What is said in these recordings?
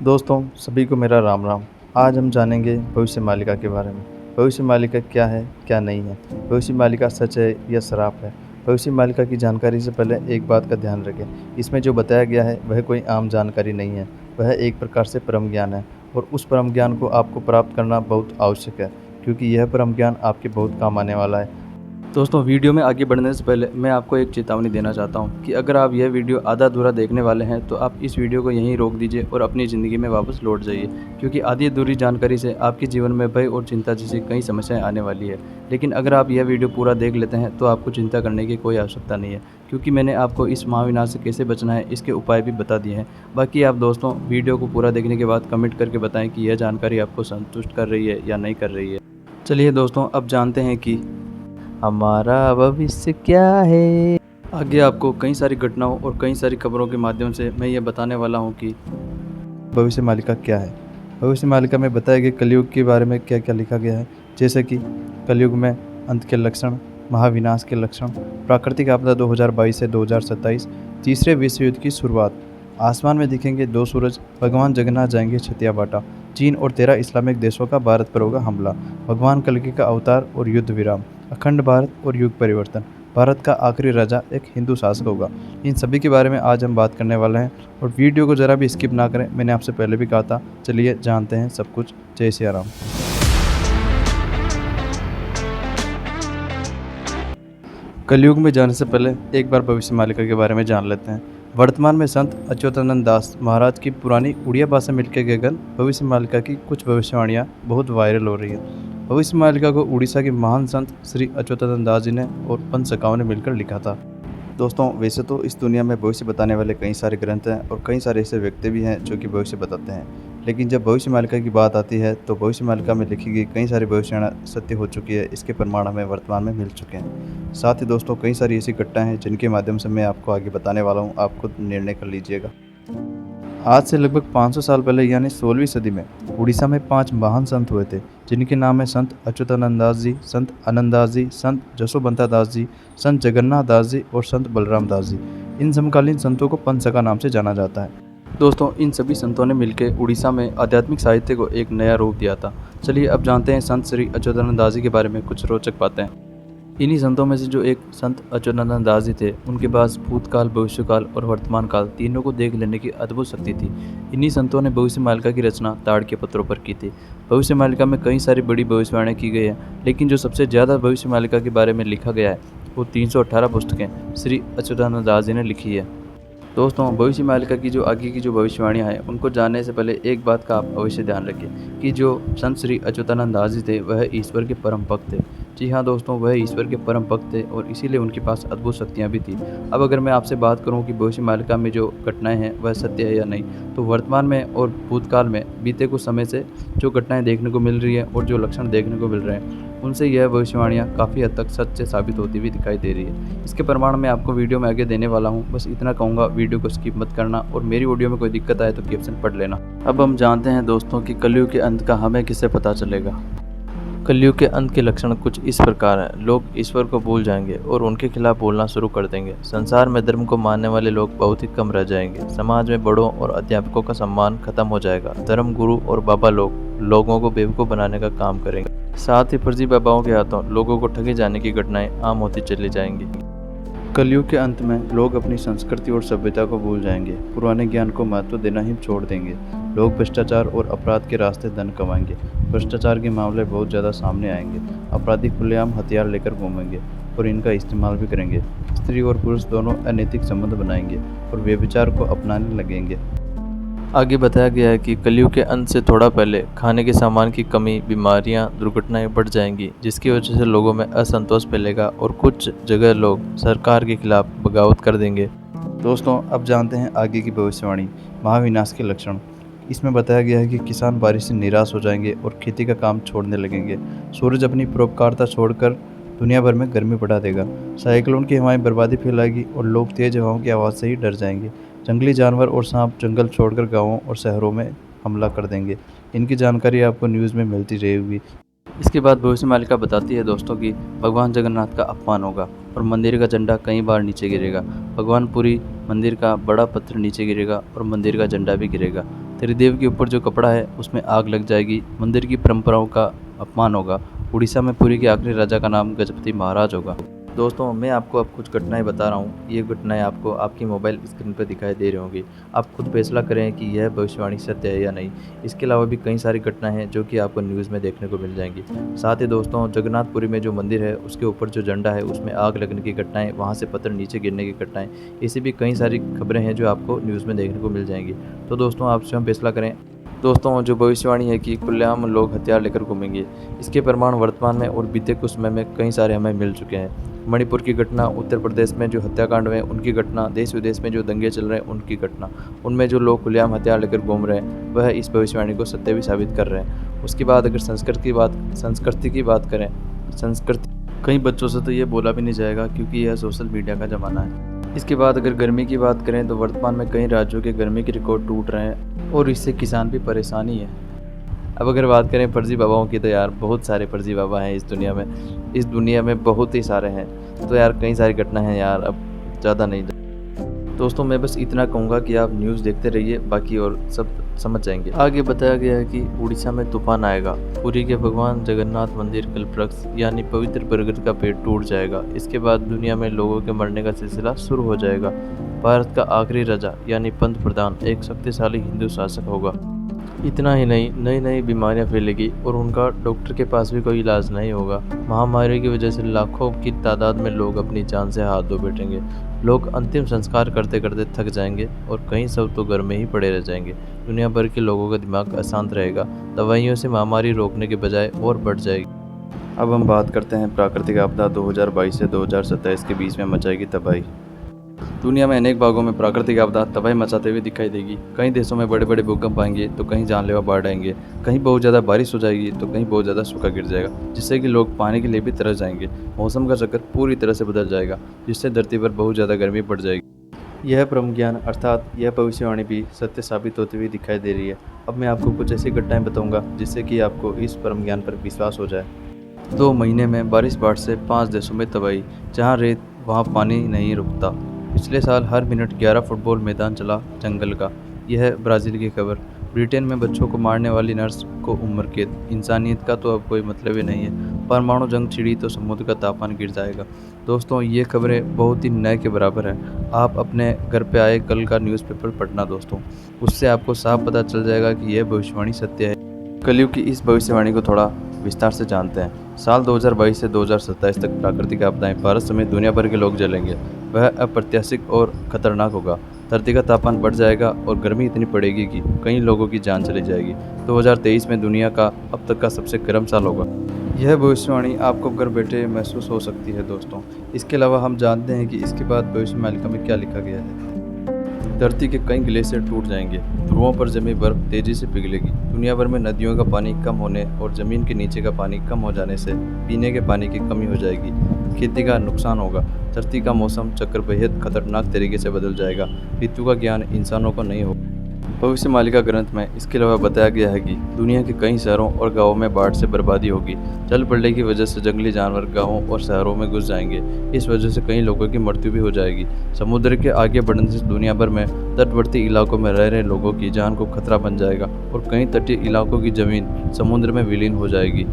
दोस्तों सभी को मेरा राम राम। आज हम जानेंगे भविष्य मालिका के बारे में। भविष्य मालिका क्या है, क्या नहीं है। भविष्य मालिका सच है या श्राप है। भविष्य मालिका की जानकारी से पहले एक बात का ध्यान रखें, इसमें जो बताया गया है वह कोई आम जानकारी नहीं है। वह एक प्रकार से परम ज्ञान है और उस परम ज्ञान को आपको प्राप्त करना बहुत आवश्यक है, क्योंकि यह परम ज्ञान आपके बहुत काम आने वाला है। दोस्तों वीडियो में आगे बढ़ने से पहले मैं आपको एक चेतावनी देना चाहता हूं कि अगर आप यह वीडियो आधा अधूरा देखने वाले हैं तो आप इस वीडियो को यहीं रोक दीजिए और अपनी ज़िंदगी में वापस लौट जाइए, क्योंकि आधी अधूरी जानकारी से आपके जीवन में भय और चिंता जैसी कई समस्याएं आने वाली है। लेकिन अगर आप यह वीडियो पूरा देख लेते हैं तो आपको चिंता करने की कोई आवश्यकता नहीं है, क्योंकि मैंने आपको इस महाविनाश से कैसे बचना है इसके उपाय भी बता दिए हैं। बाकी आप दोस्तों वीडियो को पूरा देखने के बाद कमेंट करके बताएँ कि यह जानकारी आपको संतुष्ट कर रही है या नहीं कर रही है। चलिए दोस्तों अब जानते हैं कि हमारा भविष्य क्या है। आगे आपको कई सारी घटनाओं और कई सारी खबरों के माध्यम से मैं ये बताने वाला हूँ कि भविष्य मालिका क्या है। भविष्य मालिका में बताए गए कलयुग के बारे में क्या क्या लिखा गया है, जैसे कि कलयुग में अंत के लक्षण, महाविनाश के लक्षण, प्राकृतिक आपदा 2022 से 2027, तीसरे विश्व युद्ध की शुरुआत, आसमान में दिखेंगे दो सूरज, भगवान जगन्नाथ जाएंगे छतिया बाटा, चीन और 13 इस्लामिक देशों का भारत पर होगा हमला, भगवान कल्कि का अवतार और युद्ध विराम, अखंड भारत और युग परिवर्तन, भारत का आखिरी राजा एक हिंदू शासक होगा। इन सभी के बारे में आज हम बात करने वाले हैं और वीडियो को ज़रा भी स्किप ना करें, मैंने आपसे पहले भी कहा था। चलिए जानते हैं सब कुछ। जय सिया राम। कलयुग में जाने से पहले एक बार भविष्य मालिका के बारे में जान लेते हैं। वर्तमान में संत अच्युतानंद दास महाराज की पुरानी उड़िया भाषा मिलकर गगन भविष्य मालिका की कुछ भविष्यवाणियाँ बहुत वायरल हो रही है। भविष्य मालिका को उड़ीसा के महान संत श्री अच्युतानंद दास जी ने और पंच सखाओं ने मिलकर लिखा था। दोस्तों वैसे तो इस दुनिया में भविष्य बताने वाले कई सारे ग्रंथ हैं और कई सारे ऐसे व्यक्ति भी हैं जो कि भविष्य बताते हैं, लेकिन जब भविष्य मालिका की बात आती है तो भविष्य मालिका में लिखी गई कई सारी भविष्यवाणियां सत्य हो चुकी है। इसके प्रमाण हमें वर्तमान में मिल चुके हैं। साथ ही दोस्तों कई सारी ऐसी घटनाएं हैं जिनके माध्यम से मैं आपको आगे बताने वाला हूं, आप खुद निर्णय कर लीजिएगा। आज से लगभग 500 साल पहले यानी 16वीं सदी में उड़ीसा में 5 महान संत हुए थे, जिनके नाम है संत अच्युतानंद दास जी, संत आनंद दास जी, संत जसोबंता दास जी, संत जगन्नाथ दास जी और संत बलराम दास जी। इन समकालीन संतों को पंचसखा नाम से जाना जाता है। दोस्तों इन सभी संतों ने मिलकर उड़ीसा में आध्यात्मिक साहित्य को एक नया रूप दिया था। चलिए अब जानते हैं संत श्री अच्युतानंद दास जी के बारे में कुछ रोचक बातें। इन्हीं संतों में से जो एक संत अच्युतानंद दास जी थे, उनके पास भूतकाल, भविष्यकाल और वर्तमान काल तीनों को देख लेने की अद्भुत शक्ति थी। इन्हीं संतों ने भविष्य मालिका की रचना ताड़ के पत्रों पर की थी। भविष्य मालिका में कई सारी बड़ी भविष्यवाणियाँ की गई हैं, लेकिन जो सबसे ज़्यादा भविष्य मालिका के बारे में लिखा गया है वो 318 पुस्तकें श्री अच्युतानंद दास जी ने लिखी है। दोस्तों भविष्य मालिका की जो आगे की जो भविष्यवाणियाँ हैं उनको जानने से पहले एक बात का आप अवश्य ध्यान रखें कि जो संत श्री अच्युतानंद दास जी थे वह ईश्वर के परम भक्त थे। जी हाँ दोस्तों, वह ईश्वर के परम भक्त थे और इसीलिए उनके पास अद्भुत शक्तियाँ भी थी। अब अगर मैं आपसे बात करूँ कि भविष्य मालिका में जो घटनाएँ हैं वह सत्य है या नहीं, तो वर्तमान में और भूतकाल में बीते कुछ समय से जो घटनाएँ देखने को मिल रही हैं और जो लक्षण देखने को मिल रहे हैं, उनसे यह भविष्यवाणियाँ काफ़ी हद तक सच साबित होती हुई दिखाई दे रही है। इसके प्रमाण मैं आपको वीडियो में आगे देने वाला हूँ। बस इतना कहूँगा, वीडियो को स्किप मत करना और मेरी वीडियो में कोई दिक्कत आए तो कैप्शन पढ़ लेना। अब हम जानते हैं दोस्तों कि कलयुग के अंत का हमें किससे पता चलेगा। कलयुग के अंत के लक्षण कुछ इस प्रकार हैं। लोग ईश्वर को भूल जाएंगे और उनके खिलाफ बोलना शुरू कर देंगे। संसार में धर्म को मानने वाले लोग बहुत ही कम रह जाएंगे। समाज में बड़ों और अध्यापकों का सम्मान खत्म हो जाएगा। धर्म गुरु और बाबा लोगों को बेवकूफ़ बनाने का काम करेंगे। साथ ही फर्जी बाबाओं के हाथों लोगों को ठगे जाने की घटनाएं आम होती चली जाएंगी। कलयुग के अंत में लोग अपनी संस्कृति और सभ्यता को भूल जाएंगे। पुराने ज्ञान को महत्व देना ही छोड़ देंगे। लोग भ्रष्टाचार और अपराध के रास्ते धन कमाएंगे। भ्रष्टाचार के मामले बहुत ज़्यादा सामने आएंगे। अपराधी खुलेआम हथियार लेकर घूमेंगे और इनका इस्तेमाल भी करेंगे। स्त्री और पुरुष दोनों अनैतिक संबंध बनाएंगे और व्यभिचार को अपनाने लगेंगे। आगे बताया गया है कि कलयुग के अंत से थोड़ा पहले खाने के सामान की कमी, बीमारियां, दुर्घटनाएं बढ़ जाएंगी, जिसकी वजह से लोगों में असंतोष फैलेगा और कुछ जगह लोग सरकार के खिलाफ बगावत कर देंगे। दोस्तों अब जानते हैं आगे की भविष्यवाणी, महाविनाश के लक्षण। इसमें बताया गया है कि किसान बारिश से निराश हो जाएंगे और खेती का काम छोड़ने लगेंगे। सूरज अपनी परोपकारिता छोड़कर दुनिया भर में गर्मी बढ़ा देगा। साइक्लोन की हवाएं बर्बादी फैलाएगी और लोग तेज हवाओं की आवाज़ से ही डर जाएंगे। जंगली जानवर और सांप जंगल छोड़कर गांवों और शहरों में हमला कर देंगे। इनकी जानकारी आपको न्यूज़ में मिलती रहेगी। इसके बाद भविष्य मालिका बताती है दोस्तों कि भगवान जगन्नाथ का अपमान होगा और मंदिर का झंडा कई बार नीचे गिरेगा। भगवान पुरी मंदिर का बड़ा पत्थर नीचे गिरेगा और मंदिर का झंडा भी गिरेगा। त्रिदेव के ऊपर जो कपड़ा है उसमें आग लग जाएगी, मंदिर की परंपराओं का अपमान होगा। उड़ीसा में पुरी के आखिरी राजा का नाम गजपति महाराज होगा। दोस्तों, मैं आपको अब कुछ घटनाएं बता रहा हूँ। ये घटनाएं आपको आपकी मोबाइल स्क्रीन पर दिखाई दे रही होंगी। आप खुद फैसला करें कि यह भविष्यवाणी सत्य है या नहीं। इसके अलावा भी कई सारी घटनाएं हैं जो कि आपको न्यूज़ में देखने को मिल जाएंगी। साथ ही दोस्तों, जगन्नाथपुरी में जो मंदिर है उसके ऊपर जो झंडा है उसमें आग लगने की घटनाएं, वहाँ से पत्थर नीचे गिरने की घटनाएं, ऐसी भी कई सारी खबरें हैं जो आपको न्यूज़ में देखने को मिल जाएंगी। तो दोस्तों, आप स्वयं फैसला करें। दोस्तों, जो भविष्यवाणी है कि खुलेआम लोग हथियार लेकर घूमेंगे, इसके प्रमाण वर्तमान में और बीते कुछ समय में कई सारे हमें मिल चुके हैं। मणिपुर की घटना, उत्तर प्रदेश में जो हत्याकांड हुए उनकी घटना, देश विदेश में जो दंगे चल रहे हैं उनकी घटना, उनमें जो लोग खुलेआम हथियार लेकर घूम रहे हैं वह इस भविष्यवाणी को सत्य भी साबित कर रहे हैं। उसके बाद अगर संस्कृति की बात करें, संस्कृति कई बच्चों से तो ये बोला भी नहीं जाएगा क्योंकि यह सोशल मीडिया का ज़माना है। इसके बाद अगर गर्मी की बात करें तो वर्तमान में कई राज्यों के गर्मी के रिकॉर्ड टूट रहे हैं और इससे किसान भी परेशानी है। अब अगर बात करें फर्जी बाबाओं की, तो यार बहुत सारे फर्जी बाबा हैं इस दुनिया में बहुत ही सारे हैं। तो यार कई सारी घटना है यार, अब ज़्यादा नहीं। दोस्तों, मैं बस इतना कहूँगा कि आप न्यूज़ देखते रहिए, बाकी और सब समझ जाएंगे। आगे बताया गया है कि उड़ीसा में तूफान आएगा, पुरी के भगवान जगन्नाथ मंदिर कल्पवृक्ष यानी पवित्र बरगद का पेड़ टूट जाएगा। इसके बाद दुनिया में लोगों के मरने का सिलसिला शुरू हो जाएगा। भारत का आखिरी राजा यानी पंत प्रधान एक शक्तिशाली हिंदू शासक होगा। इतना ही नहीं, नई नई बीमारियां फैलेगी और उनका डॉक्टर के पास भी कोई इलाज नहीं होगा। महामारी की वजह से लाखों की तादाद में लोग अपनी जान से हाथ धो बैठेंगे। लोग अंतिम संस्कार करते करते थक जाएंगे और कई सब तो घर में ही पड़े रह जाएंगे। दुनिया भर के लोगों का दिमाग अशांत रहेगा। दवाइयों से महामारी रोकने के बजाय और बढ़ जाएगी। अब हम बात करते हैं प्राकृतिक आपदा 2022 से 2027 के बीच में मचाएगी तबाही। दुनिया में अनेक भागों में प्राकृतिक आपदा तबाही मचाते हुए दिखाई देगी। कई देशों में बड़े बड़े भूकंप आएंगे तो कहीं जानलेवा बाढ़ आएंगे, कहीं बहुत ज़्यादा बारिश हो जाएगी तो कहीं बहुत ज़्यादा सूखा गिर जाएगा, जिससे कि लोग पानी के लिए भी तरस जाएंगे। मौसम का चक्कर पूरी तरह से बदल जाएगा, जिससे धरती पर बहुत ज़्यादा गर्मी बढ़ जाएगी। यह ब्रह्म ज्ञान अर्थात यह भविष्यवाणी भी सत्य साबित होती हुई दिखाई दे रही है। अब मैं आपको कुछ ऐसी घटनाएं बताऊंगा जिससे कि आपको इस ब्रह्म ज्ञान पर विश्वास हो जाए। 2 महीने में बारिश बाढ़ से 5 देशों में तबाही, जहाँ रेत वहाँ पानी नहीं रुकता। पिछले साल हर मिनट 11 फुटबॉल मैदान चला जंगल का। यह है ब्राज़ील की खबर। ब्रिटेन में बच्चों को मारने वाली नर्स को उम्र कैद। इंसानियत का तो अब कोई मतलब ही नहीं है। परमाणु जंग छिड़ी तो समुद्र का तापमान गिर जाएगा। दोस्तों, ये खबरें बहुत ही नए के बराबर है। आप अपने घर पे आए कल का न्यूज़पेपर पढ़ना दोस्तों, उससे आपको साफ पता चल जाएगा कि यह भविष्यवाणी सत्य है। कलयुग की इस भविष्यवाणी को थोड़ा विस्तार से जानते हैं। साल 2022 से 2027 तक प्राकृतिक आपदाएं भारत समेत दुनिया भर के लोग झेलेंगे। वह अप्रत्याशित और खतरनाक होगा। धरती का तापमान बढ़ जाएगा और गर्मी इतनी पड़ेगी कि कई लोगों की जान चली जाएगी। 2023 में दुनिया का अब तक का सबसे गर्म साल होगा। यह भविष्यवाणी आपको घर बैठे महसूस हो सकती है दोस्तों। इसके अलावा हम जानते हैं कि इसके बाद भविष्यवाणी में क्या लिखा गया है। धरती के कई ग्लेशियर टूट जाएंगे, ध्रुवों पर जमी बर्फ तेजी से पिघलेगी। दुनिया भर में नदियों का पानी कम होने और जमीन के नीचे का पानी कम हो जाने से पीने के पानी की कमी हो जाएगी। खेती का नुकसान होगा। धरती का मौसम चक्र बेहद खतरनाक तरीके से बदल जाएगा। ऋतु का ज्ञान इंसानों को नहीं होगा। भविष्यमालिका ग्रंथ में इसके अलावा बताया गया है कि दुनिया के कई शहरों और गांवों में बाढ़ से बर्बादी होगी। जल प्रलय की वजह से जंगली जानवर गांवों और शहरों में घुस जाएंगे। इस वजह से कई लोगों की मृत्यु भी हो जाएगी। समुद्र के आगे बढ़ने से दुनिया भर में तटवर्ती इलाकों में रह रहे लोगों की जान को खतरा बन जाएगा और कई तटीय इलाकों की जमीन समुद्र में विलीन हो जाएगी।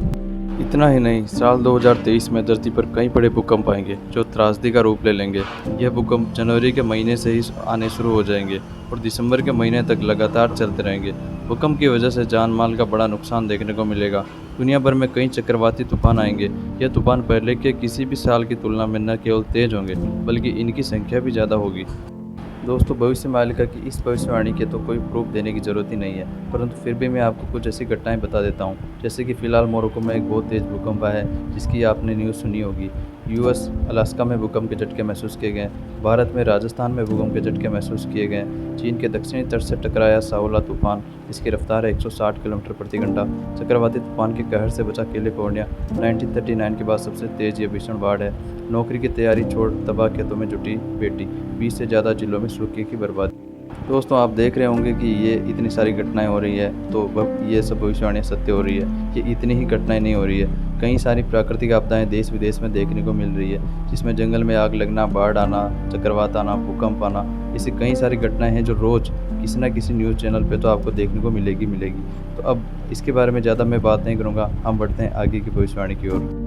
इतना ही नहीं, साल 2023 में धरती पर कई बड़े भूकंप आएंगे जो त्रासदी का रूप ले लेंगे। यह भूकंप जनवरी के महीने से ही आने शुरू हो जाएंगे और दिसंबर के महीने तक लगातार चलते रहेंगे। भूकंप की वजह से जान माल का बड़ा नुकसान देखने को मिलेगा। दुनिया भर में कई चक्रवाती तूफान आएंगे। यह तूफान पहले के किसी भी साल की तुलना में न केवल तेज होंगे बल्कि इनकी संख्या भी ज़्यादा होगी। दोस्तों, भविष्यमालिका की इस भविष्यवाणी के तो कोई प्रूफ देने की ज़रूरत ही नहीं है, परंतु फिर भी मैं आपको कुछ ऐसी घटनाएं बता देता हूं। जैसे कि फ़िलहाल मोरक्को में एक बहुत तेज़ भूकंप आया है जिसकी आपने न्यूज़ सुनी होगी। यूएस अलास्का में भूकंप के झटके महसूस किए गए। भारत में राजस्थान में भूकंप के झटके महसूस किए गए। चीन के दक्षिणी तट से टकराया साओला तूफान, इसकी रफ्तार है 160 किलोमीटर प्रति घंटा। चक्रवाती तूफान के कहर से बचा कैलिफोर्निया। 1939 के बाद सबसे तेज़ ये भीषण बाढ़ है। नौकरी की तैयारी छोड़ तबाह खेतों में जुटी बेटी। 20 से ज़्यादा जिलों में सूखे की बर्बादी। दोस्तों, आप देख रहे होंगे कि ये इतनी सारी घटनाएं हो रही है तो ये सब भविष्यवाणियाँ सत्य हो रही है। ये इतनी ही घटनाएं नहीं हो रही है, कई सारी प्राकृतिक आपदाएं देश विदेश में देखने को मिल रही है, जिसमें जंगल में आग लगना, बाढ़ आना, चक्रवात आना, भूकंप आना, ऐसी कई सारी घटनाएं हैं जो रोज़ किसी ना किसी न्यूज़ चैनल पे तो आपको देखने को मिलेगी। तो अब इसके बारे में ज़्यादा मैं बात नहीं करूँगा, हम बढ़ते हैं आगे की भविष्यवाणी की ओर।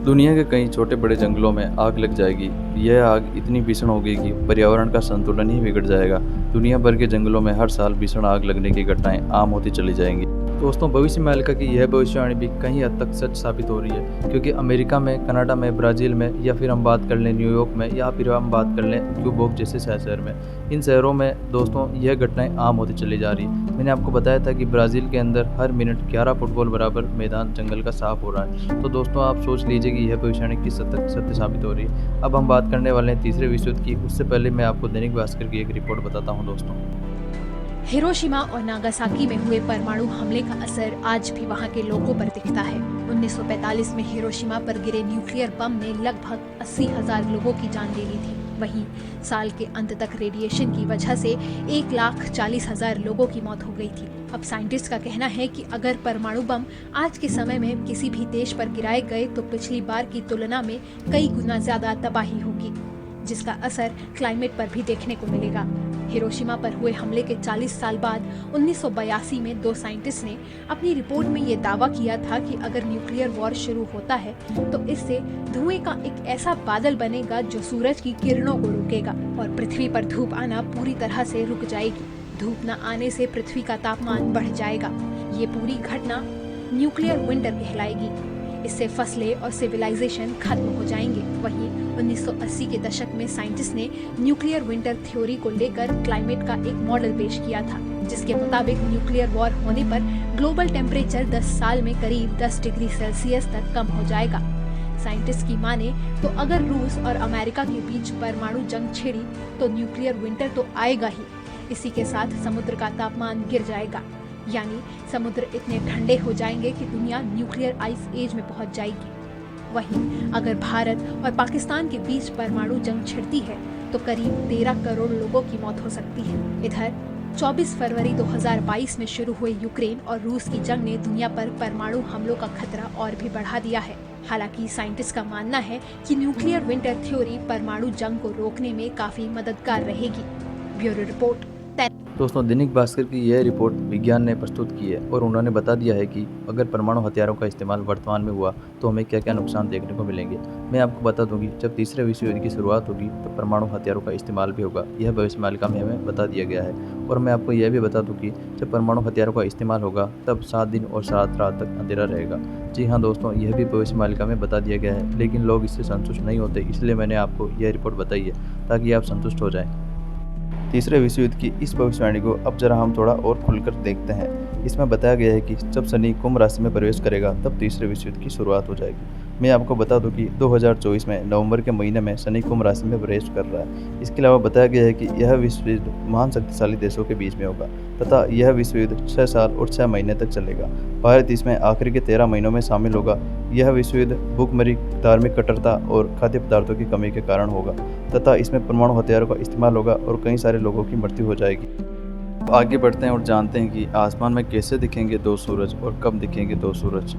दुनिया के कई छोटे बड़े जंगलों में आग लग जाएगी। यह आग इतनी भीषण होगी कि पर्यावरण का संतुलन ही बिगड़ जाएगा। दुनिया भर के जंगलों में हर साल भीषण आग लगने की घटनाएं आम होती चली जाएंगी। दोस्तों, भविष्य में अलका की यह भविष्यवाणी भी कहीं हद तक सच साबित हो रही है, क्योंकि अमेरिका में, कनाडा में, ब्राज़ील में, या फिर हम बात कर लें न्यूयॉर्क में, या फिर हम बात कर लें क्यूबेक जैसे शहर में, इन शहरों में दोस्तों यह घटनाएं आम होती चली जा रही है। मैंने आपको बताया था कि ब्राज़ील के अंदर हर मिनट 11 फुटबॉल बराबर मैदान जंगल का साफ हो रहा है। तो दोस्तों, आप सोच लीजिए कि यह भविष्यवाणी किस हद तक सत्य साबित हो रही है। अब हम बात करने वाले हैं तीसरे विश्व युद्ध की। उससे पहले मैं आपको दैनिक भास्कर की एक रिपोर्ट बताता हूँ दोस्तों। हिरोशिमा और नागासाकी में हुए परमाणु हमले का असर आज भी वहां के लोगों पर दिखता है। 1945 में हिरोशिमा पर गिरे न्यूक्लियर बम ने लगभग 80,000 लोगों की जान ले ली थी। वहीं साल के अंत तक रेडिएशन की वजह से 1,40,000 लोगों की मौत हो गई थी। अब साइंटिस्ट का कहना है कि अगर परमाणु बम आज के समय में किसी भी देश पर गिराए गए तो पिछली बार की तुलना में कई गुना ज्यादा तबाही होगी, जिसका असर क्लाइमेट पर भी देखने को मिलेगा। हिरोशिमा पर हुए हमले के 40 साल बाद 1982 में 2 साइंटिस्ट ने अपनी रिपोर्ट में ये दावा किया था कि अगर न्यूक्लियर वॉर शुरू होता है तो इससे धुएं का एक ऐसा बादल बनेगा जो सूरज की किरणों को रोकेगा और पृथ्वी पर धूप आना पूरी तरह से रुक जाएगी। धूप न आने से पृथ्वी का तापमान बढ़ जाएगा। ये पूरी घटना न्यूक्लियर विंटर कहलाएगी। इससे फसलें और सिविलाइजेशन खत्म हो जाएंगे। वहीं 1980 के दशक में साइंटिस्ट ने न्यूक्लियर विंटर थ्योरी को लेकर क्लाइमेट का एक मॉडल पेश किया था, जिसके मुताबिक न्यूक्लियर वॉर होने पर ग्लोबल टेम्परेचर 10 साल में करीब 10 डिग्री सेल्सियस तक कम हो जाएगा। साइंटिस्ट की माने तो अगर रूस और अमेरिका के बीच परमाणु जंग छिड़ी तो न्यूक्लियर विंटर तो आएगा ही, इसी के साथ समुद्र का तापमान गिर जाएगा, यानी समुद्र इतने ठंडे हो जाएंगे कि दुनिया न्यूक्लियर आइस एज में पहुंच जाएगी। वहीं अगर भारत और पाकिस्तान के बीच परमाणु जंग छिड़ती है तो करीब 13 करोड़ लोगों की मौत हो सकती है। इधर 24 फरवरी 2022 में शुरू हुए यूक्रेन और रूस की जंग ने दुनिया पर परमाणु हमलों का खतरा और भी बढ़ा दिया है। हालांकि साइंटिस्ट का मानना है कि न्यूक्लियर विंटर थ्योरी परमाणु जंग को रोकने में काफी मददगार रहेगी। Bureau report. दोस्तों, दैनिक भास्कर की यह रिपोर्ट विज्ञान ने प्रस्तुत की है और उन्होंने बता दिया है कि अगर परमाणु हथियारों का इस्तेमाल वर्तमान में हुआ तो हमें क्या क्या नुकसान देखने को मिलेंगे। मैं आपको बता दूं कि जब तीसरे विश्व युद्ध की शुरुआत होगी तो परमाणु हथियारों का इस्तेमाल भी होगा। यह भविष्यवाणी में हमें बता दिया गया है। और मैं आपको यह भी बता दूँ कि जब परमाणु हथियारों का इस्तेमाल होगा तब 7 दिन और 7 रात तक अंधेरा रहेगा। जी हाँ दोस्तों, यह भी भविष्यवाणी में बता दिया गया है, लेकिन लोग इससे संतुष्ट नहीं होते, इसलिए मैंने आपको यह रिपोर्ट बताई है ताकि आप संतुष्ट हो जाएं। तीसरे विश्व युद्ध की इस भविष्यवाणी को अब जरा हम थोड़ा और खुलकर देखते हैं। इसमें बताया गया है कि जब शनि कुंभ राशि में प्रवेश करेगा तब तीसरे विश्व युद्ध की शुरुआत हो जाएगी। मैं आपको बता दूं कि 2024 में नवंबर के महीने में शनि कुंभ राशि में प्रवेश कर रहा है। इसके अलावा बताया गया है कि यह विश्व युद्ध महान शक्तिशाली देशों के बीच में होगा तथा यह विश्व युद्ध 6 साल और 6 महीने तक चलेगा। भारत इसमें आखिरी के 13 महीनों में शामिल होगा। यह विश्व युद्ध भूखमरी, धार्मिक कट्टरता और खाद्य पदार्थों की कमी के कारण होगा तथा इसमें परमाणु हथियारों का इस्तेमाल होगा और कई सारे लोगों की मृत्यु हो जाएगी। अब आगे बढ़ते हैं और जानते हैं कि आसमान में कैसे दिखेंगे 2 सूरज और कब दिखेंगे 2 सूरज।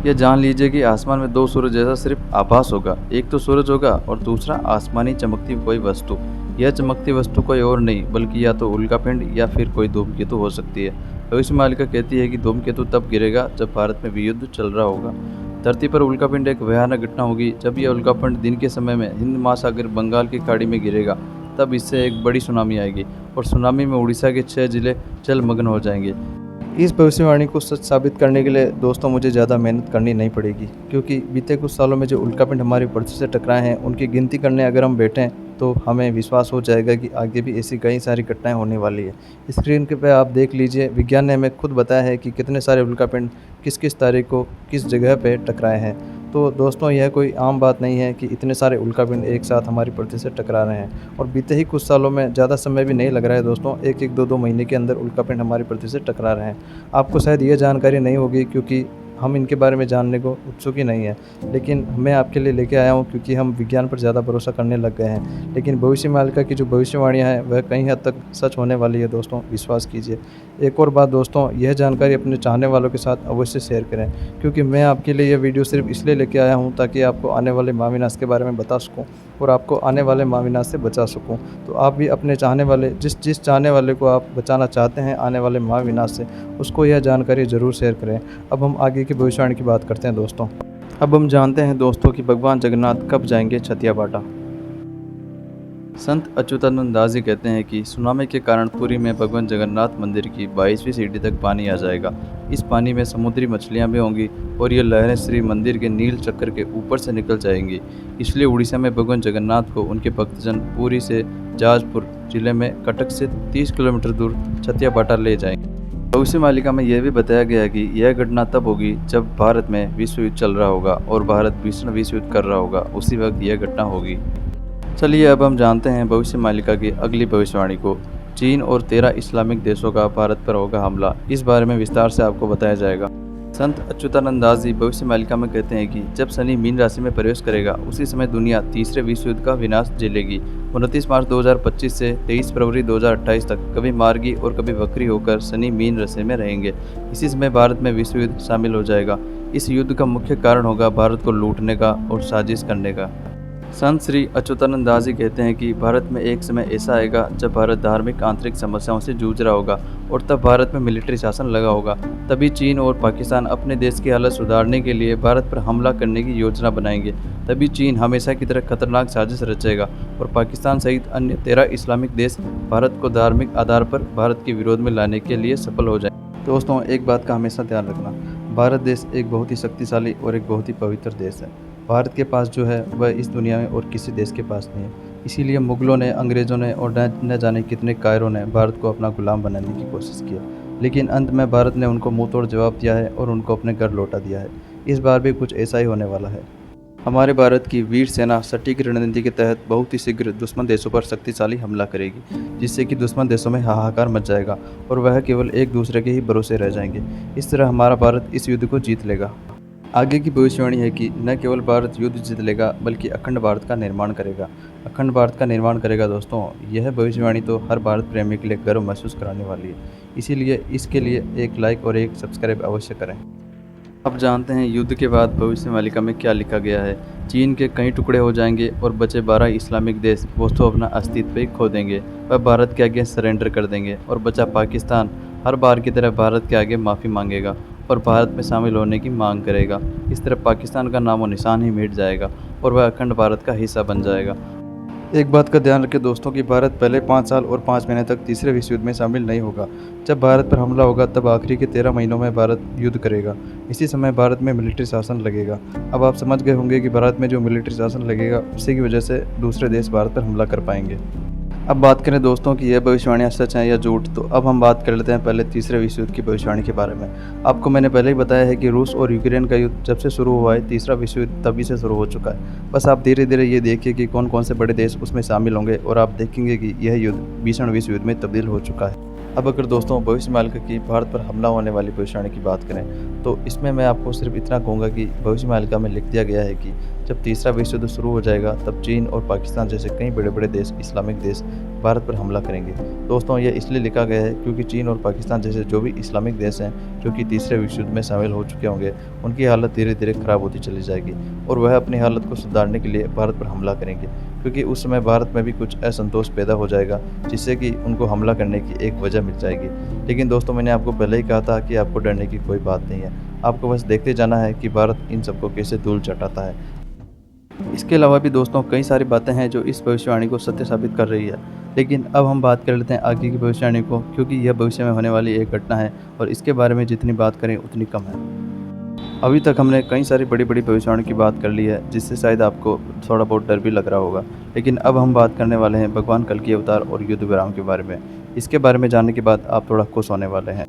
यह जान लीजिए कि आसमान में 2 सूरज जैसा सिर्फ आभास होगा। एक तो सूरज होगा और दूसरा आसमानी चमकती कोई वस्तु। यह चमकती वस्तु कोई और नहीं बल्कि या तो उल्कापिंड या फिर कोई धूमकेतु हो सकती है। भविष्यवाणी कहती है कि धूमकेतु तब गिरेगा जब भारत में वियुद्ध चल रहा होगा। धरती पर उल्कापिंड एक भयानक घटना होगी। जब यह उल्कापिंड दिन के समय में हिंद महासागर बंगाल की खाड़ी में गिरेगा तब इससे एक बड़ी सुनामी आएगी और सुनामी में उड़ीसा के 6 जिले जलमग्न हो जाएंगे। इस भविष्यवाणी को सच साबित करने के लिए दोस्तों मुझे ज़्यादा मेहनत करनी नहीं पड़ेगी, क्योंकि बीते कुछ सालों में जो उल्कापिंड हमारी पृथ्वी से टकराए हैं उनकी गिनती करने अगर हम बैठें तो हमें विश्वास हो जाएगा कि आगे भी ऐसी कई सारी घटनाएं होने वाली है। स्क्रीन के पे आप देख लीजिए, विज्ञान ने हमें खुद बताया है कि कितने सारे उल्कापिंड किस किस तारीख को किस जगह पे टकराए हैं। तो दोस्तों, यह कोई आम बात नहीं है कि इतने सारे उल्कापिंड एक साथ हमारी पृथ्वी से टकरा रहे हैं और बीते ही कुछ सालों में, ज़्यादा समय भी नहीं लग रहा है दोस्तों, 1-1, 2-2 महीने के अंदर उल्कापिंड हमारी पृथ्वी से टकरा रहे हैं। आपको शायद ये जानकारी नहीं होगी क्योंकि हम इनके बारे में जानने को उत्सुक ही नहीं है, लेकिन मैं आपके लिए लेके आया हूँ क्योंकि हम विज्ञान पर ज़्यादा भरोसा करने लग गए हैं। लेकिन भविष्यवाणी की जो भविष्यवाणियाँ हैं वह कहीं हद तक सच होने वाली है दोस्तों, विश्वास कीजिए। एक और बात दोस्तों, यह जानकारी अपने चाहने वालों के साथ अवश्य शेयर क्योंकि मैं आपके लिए यह वीडियो सिर्फ इसलिए लेके आया हूँ ताकि आपको आने वाले महाविनाश के बारे में बता सकूँ और आपको आने वाले महाविनाश से बचा सकूं। तो आप भी अपने चाहने वाले जिस चाहने वाले को आप बचाना चाहते हैं आने वाले महाविनाश से, उसको यह जानकारी ज़रूर शेयर करें। अब हम आगे की भविष्यवाणी की बात करते हैं दोस्तों। अब हम जानते हैं दोस्तों कि भगवान जगन्नाथ कब जाएंगे छतिया बाटा। संत अच्युतानंद दास जी कहते हैं कि सुनामी के कारण पुरी में भगवान जगन्नाथ मंदिर की 22वीं सीढ़ी तक पानी आ जाएगा। इस पानी में समुद्री मछलियां भी होंगी और ये लहरें श्री मंदिर के नील चक्र के ऊपर से निकल जाएंगी। इसलिए उड़ीसा में भगवान जगन्नाथ को उनके भक्तजन पुरी से जाजपुर जिले में कटक से 30 किलोमीटर दूर छतिया बाटा ले जाएंगे। भविष्य मालिका में यह भी बताया गया है कि यह घटना तब होगी जब भारत में विश्व युद्ध चल रहा होगा और भारत भीषण विश्व युद्ध कर रहा होगा, उसी वक्त यह घटना होगी। चलिए अब हम जानते हैं भविष्य मालिका की अगली भविष्यवाणी को। चीन और 13 इस्लामिक देशों का भारत पर होगा हमला, इस बारे में विस्तार से आपको बताया जाएगा। संत अच्युतानंद दास जी भविष्य मालिका में कहते हैं कि जब शनि मीन राशि में प्रवेश करेगा उसी समय दुनिया तीसरे विश्व युद्ध का विनाश झेलेगी। 29 मार्च 2025 से 23 फरवरी 2028 तक कभी मार्गी और कभी वक्री होकर शनि मीन राशि में रहेंगे। इसी समय भारत में विश्व युद्ध शामिल हो जाएगा। इस युद्ध का मुख्य कारण होगा भारत को लूटने का और साजिश करने का। संत श्री अच्युतानंद दास जी कहते हैं कि भारत में एक समय ऐसा आएगा जब भारत धार्मिक आंतरिक समस्याओं से जूझ रहा होगा और तब भारत में मिलिट्री शासन लगा होगा। तभी चीन और पाकिस्तान अपने देश की हालत सुधारने के लिए भारत पर हमला करने की योजना बनाएंगे। तभी चीन हमेशा की तरह खतरनाक साजिश रचेगा और पाकिस्तान सहित अन्य 13 इस्लामिक देश भारत को धार्मिक आधार पर भारत के विरोध में लाने के लिए सफल हो जाए। दोस्तों, एक बात का हमेशा ध्यान रखना, भारत देश एक बहुत ही शक्तिशाली और एक बहुत ही पवित्र देश है। भारत के पास जो है वह इस दुनिया में और किसी देश के पास नहीं है। इसीलिए मुगलों ने, अंग्रेज़ों ने और न जाने कितने कायरों ने भारत को अपना गुलाम बनाने की कोशिश की, लेकिन अंत में भारत ने उनको मुंह तोड़ जवाब दिया है और उनको अपने घर लौटा दिया है। इस बार भी कुछ ऐसा ही होने वाला है। हमारे भारत की वीर सेना सटीक रणनीति के तहत बहुत ही शीघ्र दुश्मन देशों पर शक्तिशाली हमला करेगी, जिससे कि दुश्मन देशों में हाहाकार मच जाएगा और वह केवल एक दूसरे के ही भरोसे रह जाएंगे। इस तरह हमारा भारत इस युद्ध को जीत लेगा। आगे की भविष्यवाणी है कि न केवल भारत युद्ध जीत लेगा बल्कि अखंड भारत का निर्माण करेगा। अखंड भारत का निर्माण करेगा दोस्तों, यह भविष्यवाणी तो हर भारत प्रेमी के लिए गर्व महसूस कराने वाली है। इसीलिए इसके लिए एक लाइक और एक सब्सक्राइब अवश्य करें। अब जानते हैं युद्ध के बाद भविष्य मालिका में क्या लिखा गया है। चीन के कई टुकड़े हो जाएंगे और बचे 12 इस्लामिक देश वो तो अपना अस्तित्व ही खो देंगे, वह भारत के आगे सरेंडर कर देंगे और बचा पाकिस्तान हर बार की तरह भारत के आगे माफ़ी मांगेगा और भारत में शामिल होने की मांग करेगा। इस तरह पाकिस्तान का नामो निशान ही मिट जाएगा और वह अखंड भारत का हिस्सा बन जाएगा। एक बात का ध्यान रखें दोस्तों कि भारत पहले 5 साल और 5 महीने तक तीसरे विश्व युद्ध में शामिल नहीं होगा। जब भारत पर हमला होगा तब आखिरी के 13 महीनों में भारत युद्ध करेगा। इसी समय भारत में मिलिट्री शासन लगेगा। अब आप समझ गए होंगे कि भारत में जो मिलिट्री शासन लगेगा उसी की वजह से दूसरे देश भारत पर हमला कर पाएंगे। अब बात करें दोस्तों कि यह भविष्यवाणियाँ सच हैं या झूठ, तो अब हम बात कर लेते हैं पहले तीसरे विश्व युद्ध की भविष्यवाणी के बारे में। आपको मैंने पहले ही बताया है कि रूस और यूक्रेन का युद्ध जब से शुरू हुआ है, तीसरा विश्व युद्ध तभी से शुरू हो चुका है। बस आप धीरे धीरे ये देखिए कि कौन कौन से बड़े देश उसमें शामिल होंगे और आप देखेंगे कि यह युद्ध भीषण विश्व युद्ध में तब्दील हो चुका है। अब अगर दोस्तों भविष्य मालिका की भारत पर हमला होने वाली भविष्यवाणी की बात करें तो इसमें मैं आपको सिर्फ इतना कहूँगा कि भविष्य मालिका में लिख दिया गया है कि जब तीसरा विश्व युद्ध शुरू हो जाएगा तब चीन और पाकिस्तान जैसे कई बड़े बड़े देश, इस्लामिक देश भारत पर हमला करेंगे। दोस्तों, यह इसलिए लिखा गया है क्योंकि चीन और पाकिस्तान जैसे जो भी इस्लामिक देश हैं जो कि तीसरे विश्व युद्ध में शामिल हो चुके होंगे, उनकी हालत धीरे धीरे ख़राब होती चली जाएगी और वह अपनी हालत को सुधारने के लिए भारत पर हमला करेंगे, क्योंकि उस समय भारत में भी कुछ असंतोष पैदा हो जाएगा जिससे कि उनको हमला करने की एक वजह मिल जाएगी। लेकिन दोस्तों, मैंने आपको पहले ही कहा था कि आपको डरने की कोई बात नहीं है। आपको बस देखते जाना है कि भारत इन सबको कैसे धूल चटाता है। इसके अलावा भी दोस्तों कई सारी बातें हैं जो इस भविष्यवाणी को सत्य साबित कर रही है। लेकिन अब हम बात कर लेते हैं आगे की भविष्यवाणी को, क्योंकि यह भविष्य में होने वाली एक घटना है और इसके बारे में जितनी बात करें उतनी कम है। अभी तक हमने कई सारी बड़ी बड़ी भविष्यवाणी की बात कर ली है जिससे शायद आपको थोड़ा बहुत डर भी लग रहा होगा। लेकिन अब हम बात करने वाले हैं भगवान कल्कि अवतार और युद्ध विराम के बारे में। इसके बारे में जानने के बाद आप थोड़ा खुश होने वाले हैं।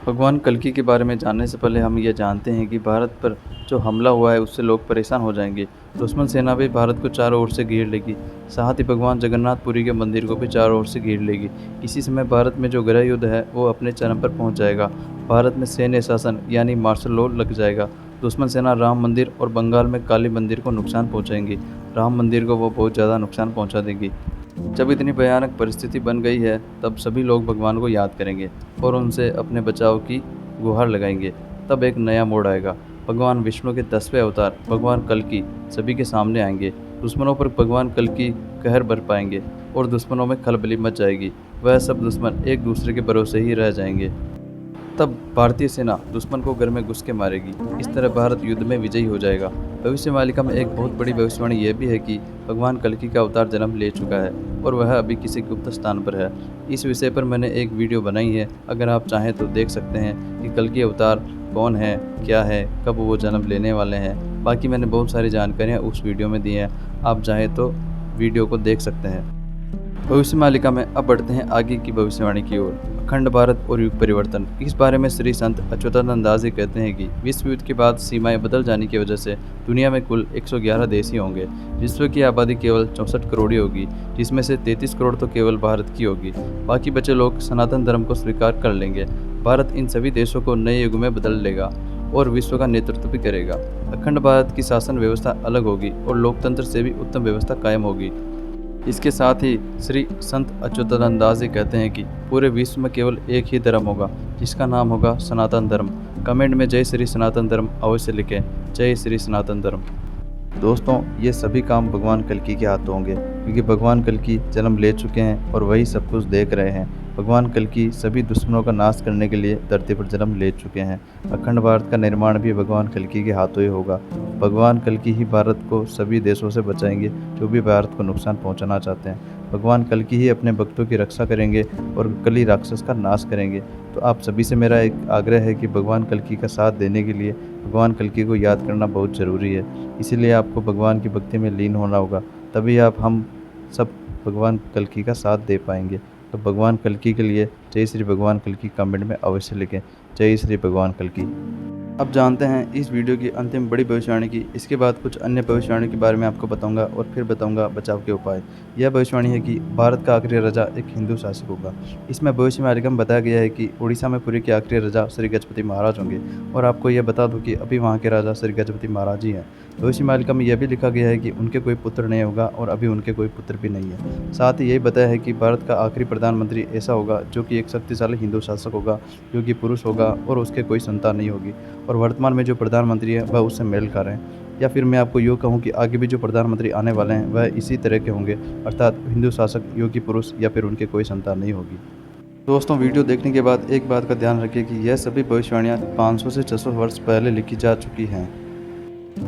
भगवान कल्कि के बारे में जानने से पहले हम ये जानते हैं कि भारत पर जो हमला हुआ है उससे लोग परेशान हो जाएंगे। दुश्मन सेना भी भारत को चारों ओर से घेर लेगी, साथ ही भगवान जगन्नाथपुरी के मंदिर को भी चारों ओर से घेर लेगी। इसी समय भारत में जो गृह युद्ध है वो अपने चरम पर पहुंच जाएगा। भारत में सैन्य शासन यानी मार्शल लॉ लग जाएगा। दुश्मन सेना राम मंदिर और बंगाल में काली मंदिर को नुकसान पहुँचाएंगी। राम मंदिर को वो बहुत ज़्यादा नुकसान पहुँचा देंगी। जब इतनी भयानक परिस्थिति बन गई है तब सभी लोग भगवान को याद करेंगे और उनसे अपने बचाव की गुहार लगाएंगे। तब एक नया मोड़ आएगा। भगवान विष्णु के 10वें अवतार भगवान कल्कि सभी के सामने आएंगे। दुश्मनों पर भगवान कल्कि कहर बर पाएंगे और दुश्मनों में खलबली मच जाएगी। वह सब दुश्मन एक दूसरे के भरोसे ही रह जाएंगे। तब भारतीय सेना दुश्मन को घर में घुस के मारेगी। इस तरह भारत युद्ध में विजयी हो जाएगा। भविष्य मालिका में एक बहुत बड़ी भविष्यवाणी यह भी है कि भगवान कल्कि का अवतार जन्म ले चुका है और वह अभी किसी गुप्त स्थान पर है। इस विषय पर मैंने एक वीडियो बनाई है, अगर आप चाहें तो देख सकते हैं कि कल्कि अवतार कौन है, क्या है, कब वो जन्म लेने वाले हैं। बाकी मैंने बहुत सारी जानकारियाँ उस वीडियो में दी हैं, आप चाहें तो वीडियो को देख सकते हैं। भविष्य मालिका में अब बढ़ते हैं आगे की भविष्यवाणी की ओर। अखंड भारत और युग परिवर्तन। इस बारे में श्री संत अच्युतानंद दास जी कहते हैं कि विश्व युद्ध के बाद सीमाएं बदल जाने की वजह से दुनिया में कुल 111 देश ही होंगे। विश्व की आबादी केवल 64 करोड़ ही होगी, जिसमें से 33 करोड़ तो केवल भारत की होगी। बाकी बचे लोग सनातन धर्म को स्वीकार कर लेंगे। भारत इन सभी देशों को नए युग में बदल लेगा और विश्व का नेतृत्व भी करेगा। अखंड भारत की शासन व्यवस्था अलग होगी और लोकतंत्र से भी उत्तम व्यवस्था कायम होगी। इसके साथ ही श्री संत अच्युतानंद दास जी कहते हैं कि पूरे विश्व में केवल एक ही धर्म होगा, जिसका नाम होगा सनातन धर्म। कमेंट में जय श्री सनातन धर्म अवश्य लिखें। जय श्री सनातन धर्म। दोस्तों, ये सभी काम भगवान कल्कि के हाथों होंगे, क्योंकि भगवान कल्कि जन्म ले चुके हैं और वही सब कुछ देख रहे हैं। भगवान कल्कि सभी दुश्मनों का नाश करने के लिए धरती पर जन्म ले चुके हैं। अखंड भारत का निर्माण भी भगवान कल्कि के हाथों ही होगा। भगवान कल्कि ही भारत को सभी देशों से बचाएंगे जो भी भारत को नुकसान पहुंचाना चाहते हैं। भगवान कल्कि ही अपने भक्तों की रक्षा करेंगे और कली राक्षस का नाश करेंगे। तो आप सभी से मेरा एक आग्रह है कि भगवान कल्कि का साथ देने के लिए भगवान कल्कि को याद करना बहुत ज़रूरी है। इसीलिए आपको भगवान की भक्ति में लीन होना होगा, तभी हम सब भगवान कल्कि का साथ दे पाएंगे। तो भगवान कल्कि के लिए जय श्री भगवान कल्कि कमेंट में अवश्य लिखें। जय श्री भगवान कल्कि। अब जानते हैं इस वीडियो की अंतिम बड़ी भविष्यवाणी की। इसके बाद कुछ अन्य भविष्यवाणी के बारे में आपको बताऊंगा और फिर बताऊंगा बचाव के उपाय। यह भविष्यवाणी है कि भारत का आखिरी राजा एक हिंदू शासक होगा। इसमें भविष्य मालिका में बताया गया है कि उड़ीसा में पुरी के आखिरी राजा श्री गजपति महाराज होंगे और आपको यह बता दूं कि अभी वहाँ के राजा श्री गजपति महाराज ही हैं। भविष्य मालिका में यह भी लिखा गया है कि उनके कोई पुत्र नहीं होगा और अभी उनके कोई पुत्र भी नहीं है। साथ ही यही बताया है कि भारत का आखिरी प्रधानमंत्री ऐसा होगा जो कि एक शक्तिशाली हिंदू शासक होगा, जो कि पुरुष होगा और उसके कोई संतान नहीं होगी। और वर्तमान में जो प्रधानमंत्री है वह उससे मेल खा रहे हैं। या फिर मैं आपको यूँ कहूँ कि आगे भी जो प्रधानमंत्री आने वाले हैं वह इसी तरह के होंगे, अर्थात हिंदू शासक, योगी पुरुष या फिर उनके कोई संतान नहीं होगी। दोस्तों, वीडियो देखने के बाद एक बात का ध्यान रखिए कि यह सभी भविष्यवाणियाँ 500 से 600 वर्ष पहले लिखी जा चुकी हैं।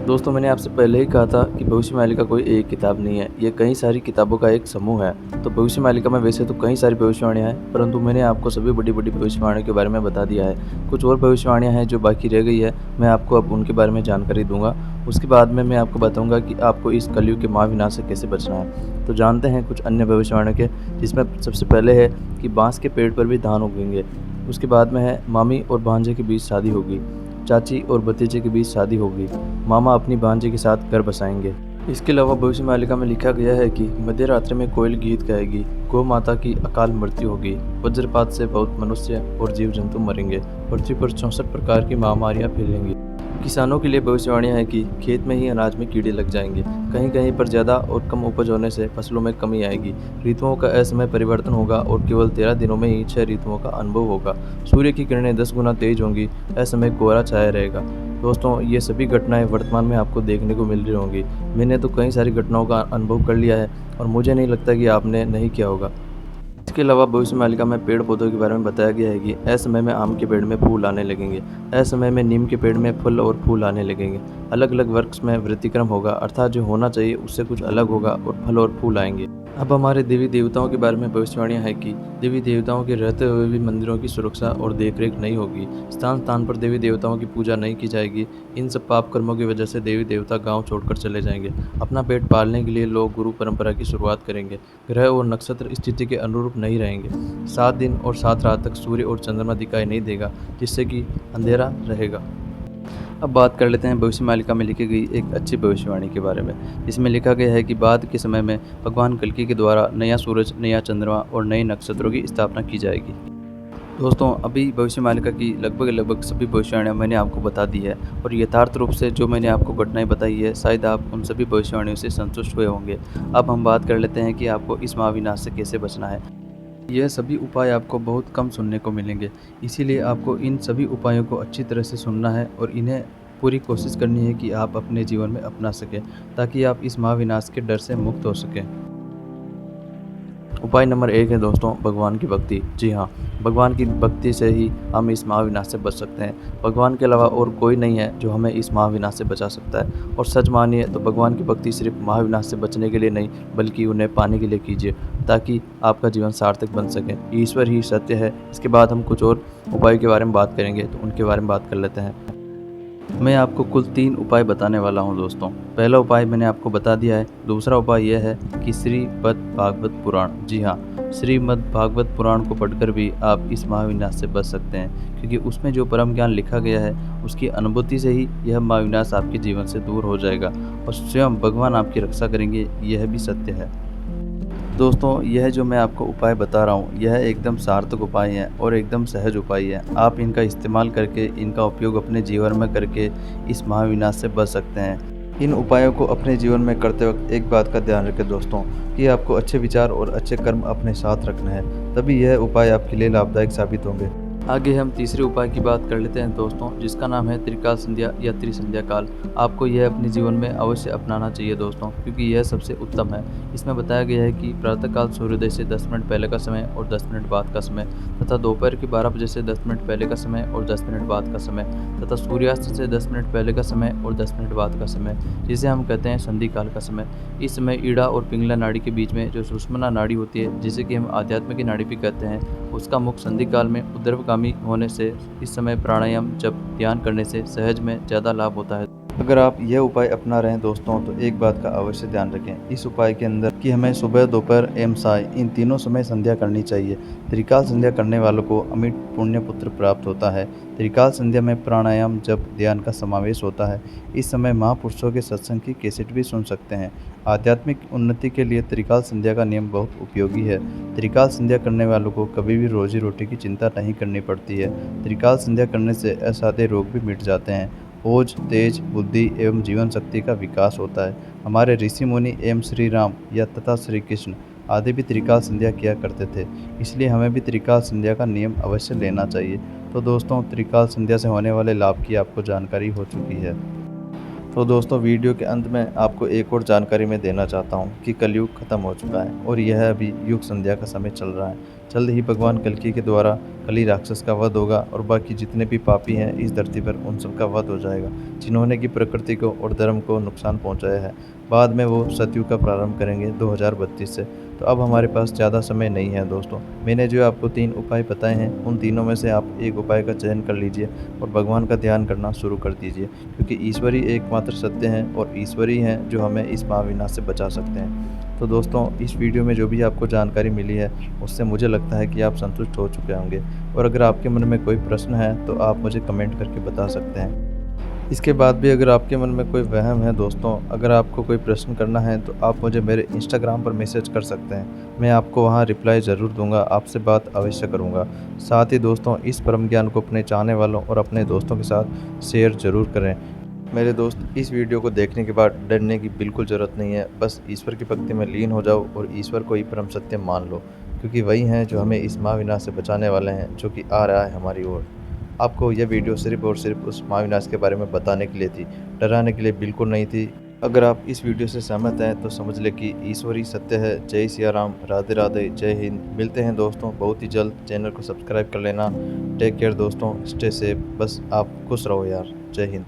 दोस्तों, मैंने आपसे पहले ही कहा था कि भविष्य मालिका कोई एक किताब नहीं है, ये कई सारी किताबों का एक समूह है। तो भविष्य मालिका में वैसे तो कई सारी भविष्यवाणियाँ हैं, परंतु मैंने आपको सभी बड़ी बड़ी भविष्यवाणियों के बारे में बता दिया है। कुछ और भविष्यवाणियाँ हैं जो बाकी रह गई है, मैं आपको अब उनके बारे में जानकारी दूंगा। उसके बाद में मैं आपको बताऊंगा कि आपको इस कलयुग के महाविनाश से कैसे बचना है। तो जानते हैं कुछ अन्य भविष्यवाणियों के, जिसमें सबसे पहले है कि बाँस के पेड़ पर भी धान उगेंगे। उसके बाद में है मामी और भांजे के बीच शादी होगी, चाची और भतीजे के बीच शादी होगी, मामा अपनी भांजे के साथ घर बसाएंगे। इसके अलावा भविष्य मालिका में लिखा गया है कि मध्य रात्रि में कोयल गीत गाएगी, गौ माता की अकाल मृत्यु होगी, वज्रपात से बहुत मनुष्य और जीव जंतु मरेंगे, पृथ्वी पर 64 प्रकार की महामारियां फैलेंगी। किसानों के लिए भविष्यवाणियां है कि खेत में ही अनाज में कीड़े लग जाएंगे, कहीं कहीं पर ज़्यादा और कम उपज होने से फसलों में कमी आएगी, ऋतुओं का असमय परिवर्तन होगा और केवल 13 दिनों में ही 6 ऋतुओं का अनुभव होगा, सूर्य की किरणें 10 गुना तेज होंगी, असमय कोहरा छाया रहेगा। दोस्तों, ये सभी घटनाएं वर्तमान में आपको देखने को मिल रही होंगी। मैंने तो कई सारी घटनाओं का अनुभव कर लिया है और मुझे नहीं लगता कि आपने नहीं किया होगा। इसके अलावा भविष्य मालिका में पेड़ पौधों के बारे में बताया गया है कि असमय में आम के पेड़ में फूल आने लगेंगे, असमय में नीम के पेड़ में फल और फूल आने लगेंगे, अलग अलग वृक्ष में व्यतिक्रम होगा, अर्थात जो होना चाहिए उससे कुछ अलग होगा और फल और फूल आएंगे। अब हमारे देवी देवताओं के बारे में भविष्यवाणियाँ है कि देवी देवताओं के रहते हुए भी मंदिरों की सुरक्षा और देखरेख नहीं होगी, स्थान स्थान पर देवी देवताओं की पूजा नहीं की जाएगी। इन सब पाप कर्मों की वजह से देवी देवता गांव छोड़कर चले जाएंगे। अपना पेट पालने के लिए लोग गुरु परंपरा की शुरुआत करेंगे। ग्रह और नक्षत्र स्थिति के अनुरूप नहीं रहेंगे। 7 दिन और 7 रात तक सूर्य और चंद्रमा दिखाई नहीं देगा, जिससे कि अंधेरा रहेगा। अब बात कर लेते हैं भविष्य मालिका में लिखी गई एक अच्छी भविष्यवाणी के बारे में। इसमें लिखा गया है कि बाद के समय में भगवान कल्कि के द्वारा नया सूरज, नया चंद्रमा और नए नक्षत्रों की स्थापना की जाएगी। दोस्तों, अभी भविष्य मालिका की लगभग सभी भविष्यवाणियाँ मैंने आपको बता दी है और यथार्थ रूप से जो मैंने आपको घटनाएं बताई है, शायद आप उन सभी भविष्यवाणियों से संतुष्ट हुए होंगे। अब हम बात कर लेते हैं कि आपको इस महाविनाश से कैसे बचना है। यह सभी उपाय आपको बहुत कम सुनने को मिलेंगे, इसीलिए आपको इन सभी उपायों को अच्छी तरह से सुनना है और इन्हें पूरी कोशिश करनी है कि आप अपने जीवन में अपना सकें, ताकि आप इस महाविनाश के डर से मुक्त हो सकें। उपाय नंबर 1 है दोस्तों, भगवान की भक्ति। जी हाँ, भगवान की भक्ति से ही हम इस महाविनाश से बच सकते हैं। भगवान के अलावा और कोई नहीं है जो हमें इस महाविनाश से बचा सकता है। और सच मानिए तो भगवान की भक्ति सिर्फ महाविनाश से बचने के लिए नहीं, बल्कि उन्हें पाने के लिए कीजिए, ताकि आपका जीवन सार्थक बन सके। ईश्वर ही सत्य है। इसके बाद हम कुछ और उपाय के बारे में बात करेंगे, तो उनके बारे में बात कर लेते हैं। मैं आपको कुल 3 उपाय बताने वाला हूं दोस्तों। पहला उपाय मैंने आपको बता दिया है। दूसरा उपाय यह है कि श्रीमद् भागवत पुराण। जी हाँ, श्रीमद् भागवत पुराण को पढ़कर भी आप इस महाविनाश से बच सकते हैं, क्योंकि उसमें जो परम ज्ञान लिखा गया है उसकी अनुभूति से ही यह महाविनाश आपके जीवन से दूर हो जाएगा और स्वयं भगवान आपकी रक्षा करेंगे। यह भी सत्य है दोस्तों। यह जो मैं आपको उपाय बता रहा हूँ, यह एकदम सार्थक उपाय है और एकदम सहज उपाय है। आप इनका इस्तेमाल करके, इनका उपयोग अपने जीवन में करके इस महाविनाश से बच सकते हैं। इन उपायों को अपने जीवन में करते वक्त एक बात का ध्यान रखें दोस्तों, कि आपको अच्छे विचार और अच्छे कर्म अपने साथ रखना है, तभी यह उपाय आपके लिए लाभदायक साबित होंगे। आगे हम तीसरे उपाय की बात कर लेते हैं दोस्तों, जिसका नाम है त्रिकाल संध्या या त्रिसंध्या काल। आपको यह अपने जीवन में अवश्य अपनाना चाहिए दोस्तों, क्योंकि यह सबसे उत्तम है। इसमें बताया गया है कि प्रातःकाल सूर्योदय से 10 मिनट पहले का समय और 10 मिनट बाद का समय, तथा दोपहर के 12 बजे से 10 मिनट पहले का समय और 10 मिनट बाद का समय, तथा सूर्यास्त से 10 मिनट पहले का समय और 10 मिनट बाद का समय, जिसे हम कहते हैं संधि काल का समय। इस समय ईड़ा और पिंगला नाड़ी के बीच में जो सुषुम्ना नाड़ी होती है, जिसे कि हम आध्यात्म की नाड़ी भी कहते हैं, उसका मुख संधि काल में ऊर्ध्वगामी होने से इस समय प्राणायाम जप ध्यान करने से सहज में ज़्यादा लाभ होता है। अगर आप यह उपाय अपना रहे हैं दोस्तों, तो एक बात का अवश्य ध्यान रखें इस उपाय के अंदर, कि हमें सुबह, दोपहर एवं साय इन तीनों समय संध्या करनी चाहिए। त्रिकाल संध्या करने वालों को अमिट पुण्य पुत्र प्राप्त होता है। त्रिकाल संध्या में प्राणायाम जप ध्यान का समावेश होता है। इस समय महापुरुषों के सत्संग की कैसेट भी सुन सकते हैं। आध्यात्मिक उन्नति के लिए त्रिकाल संध्या का नियम बहुत उपयोगी है। त्रिकाल संध्या करने वालों को कभी भी रोजी रोटी की चिंता नहीं करनी पड़ती है। त्रिकाल संध्या करने से असाध्य रोग भी मिट जाते हैं। ओज, तेज, बुद्धि एवं जीवन शक्ति का विकास होता है। हमारे ऋषि मुनि एवं श्री राम या तथा श्री कृष्ण आदि भी त्रिकाल संध्या किया करते थे, इसलिए हमें भी त्रिकाल संध्या का नियम अवश्य लेना चाहिए। तो दोस्तों, त्रिकाल संध्या से होने वाले लाभ की आपको जानकारी हो चुकी है। तो दोस्तों, वीडियो के अंत में आपको एक और जानकारी मैं देना चाहता हूँ कि कलयुग खत्म हो चुका है और यह अभी युग संध्या का समय चल रहा है। जल्द ही भगवान कल्कि के द्वारा कली राक्षस का वध होगा और बाकी जितने भी पापी हैं इस धरती पर उन सब का वध हो जाएगा, जिन्होंने की प्रकृति को और धर्म को नुकसान पहुंचाया है। बाद में वो सतयुग का प्रारंभ करेंगे 2032 से। तो अब हमारे पास ज़्यादा समय नहीं है दोस्तों। मैंने जो आपको 3 उपाय बताए हैं, उन तीनों में से आप एक उपाय का चयन कर लीजिए और भगवान का ध्यान करना शुरू कर दीजिए, क्योंकि ईश्वर ही एकमात्र सत्य हैं और ईश्वर ही हैं जो हमें इस महाविनाश से बचा सकते हैं। तो दोस्तों, इस वीडियो में जो भी आपको जानकारी मिली है, उससे मुझे लगता है कि आप संतुष्ट हो चुके होंगे। और अगर आपके मन में कोई प्रश्न है तो आप मुझे कमेंट करके बता सकते हैं। इसके बाद भी अगर आपके मन में कोई वहम है दोस्तों, अगर आपको कोई प्रश्न करना है तो आप मुझे मेरे इंस्टाग्राम पर मैसेज कर सकते हैं। मैं आपको वहां रिप्लाई ज़रूर दूंगा, आपसे बात अवश्य करूंगा। साथ ही दोस्तों, इस परम ज्ञान को अपने चाहने वालों और अपने दोस्तों के साथ शेयर ज़रूर करें। मेरे दोस्त, इस वीडियो को देखने के बाद डरने की बिल्कुल ज़रूरत नहीं है। बस ईश्वर की भक्ति में लीन हो जाओ और ईश्वर को ही परम सत्य मान लो, क्योंकि वही हैं जो हमें इस महाविनाश से बचाने वाले हैं, जो कि आ रहा है हमारी ओर। आपको यह वीडियो सिर्फ और सिर्फ उस महाविनाश के बारे में बताने के लिए थी, डराने के लिए बिल्कुल नहीं थी। अगर आप इस वीडियो से सहमत हैं तो समझ लें कि ईश्वर ही सत्य है। जय सिया राम, राधे राधे, जय हिंद। मिलते हैं दोस्तों बहुत ही जल्द। चैनल को सब्सक्राइब कर लेना। टेक केयर दोस्तों, स्टे सेफ। बस आप खुश रहो यार। जय हिंद।